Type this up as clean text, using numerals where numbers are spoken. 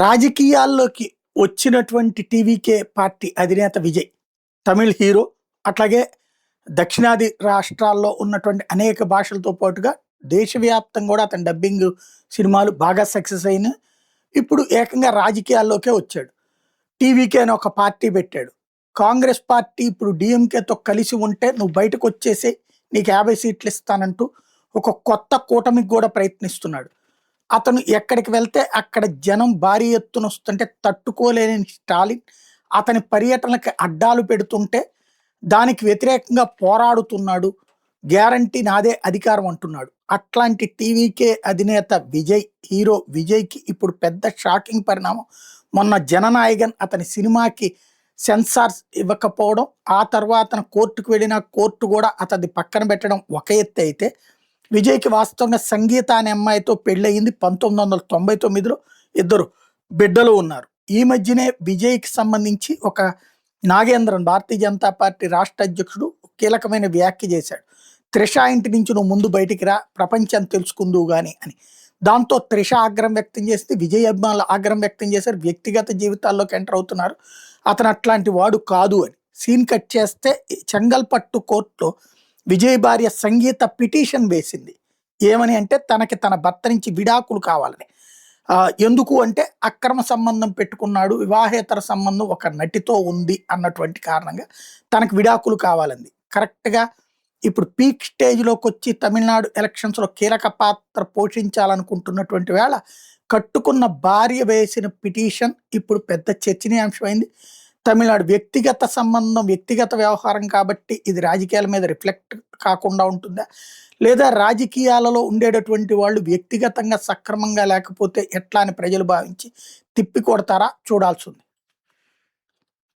రాజకీయాల్లోకి వచ్చినటువంటి TVK party అధినేత విజయ్. తమిళ్ హీరో. అట్లాగే దక్షిణాది రాష్ట్రాల్లో ఉన్నటువంటి అనేక భాషలతో పాటుగా దేశవ్యాప్తంగా కూడా అతని డబ్బింగ్ సినిమాలు బాగా సక్సెస్ అయినాయి. ఇప్పుడు ఏకంగా రాజకీయాల్లోకే వచ్చాడు. టీవీకే అని ఒక పార్టీ పెట్టాడు. కాంగ్రెస్ పార్టీ ఇప్పుడు డీఎంకేతో కలిసి ఉంటే నువ్వు బయటకొచ్చేసేయి, నీకు 50 సీట్లు ఇస్తానంటూ ఒక కొత్త కూటమికి కూడా ప్రయత్నిస్తున్నాడు. అతను ఎక్కడికి వెళ్తే అక్కడ జనం భారీ ఎత్తున వస్తుంటే తట్టుకోలేని స్టాలిన్ అతని పర్యటనకి అడ్డాలు పెడుతుంటే దానికి వ్యతిరేకంగా పోరాడుతున్నాడు. గ్యారంటీ నాదే అధికారం అంటున్నాడు. అట్లాంటి టీవీకే అధినేత విజయ్, హీరో విజయ్కి ఇప్పుడు పెద్ద షాకింగ్ పరిణామం. మొన్న జననాయగన్ అతని సినిమాకి సెన్సార్స్ ఇవ్వకపోవడం, ఆ తర్వాత కోర్టుకు వెళ్ళిన కోర్టు కూడా అతన్ని పక్కన పెట్టడం ఒక ఎత్తు అయితే, విజయ్కి వాస్తవంగా సంగీత అనే అమ్మాయితో పెళ్ళయింది. 1999లో ఇద్దరు బిడ్డలు ఉన్నారు. ఈ మధ్యనే విజయ్కి సంబంధించి ఒక నాగేంద్రన్, భారతీయ జనతా పార్టీ రాష్ట్ర అధ్యక్షుడు, కీలకమైన వ్యాఖ్య చేశాడు. త్రిష ఇంటి నుంచి నువ్వు ముందు బయటికి రా, ప్రపంచం తెలుసుకుందువు గాని అని. దాంతో త్రిష ఆగ్రహం వ్యక్తం చేస్తే విజయ్ అభిమానులు ఆగ్రహం వ్యక్తం చేశారు. వ్యక్తిగత జీవితాల్లోకి ఎంటర్ అవుతున్నారు. అతను అట్లాంటి వాడు కాదు అని సీన్ కట్ చేస్తే, చెంగల్పట్టు కోర్టులో విజయ్ భార్య సంగీత పిటిషన్ వేసింది. ఏమని అంటే తనకి తన భర్త నుంచి విడాకులు కావాలని. ఎందుకు అంటే అక్రమ సంబంధం పెట్టుకున్నాడు, వివాహేతర సంబంధం ఒక నటితో ఉంది అన్నటువంటి కారణంగా తనకు విడాకులు కావాలంది. కరెక్ట్గా ఇప్పుడు పీక్ స్టేజ్లోకి వచ్చి తమిళనాడు ఎలక్షన్స్లో కీలక పాత్ర పోషించాలనుకుంటున్నటువంటి వేళ కట్టుకున్న భార్య వేసిన పిటిషన్ ఇప్పుడు పెద్ద చర్చనీయాంశమైంది. తమిళనాడు వ్యక్తిగత సంబంధం, వ్యక్తిగత వ్యవహారం కాబట్టి ఇది రాజకీయాల మీద రిఫ్లెక్ట్ కాకుండా ఉంటుందా, లేదా రాజకీయాలలో ఉండేటటువంటి వాళ్ళు వ్యక్తిగతంగా సక్రమంగా లేకపోతే ఎట్లా అని ప్రజలు భావించి తిప్పి కొడతారా చూడాల్సి ఉంది.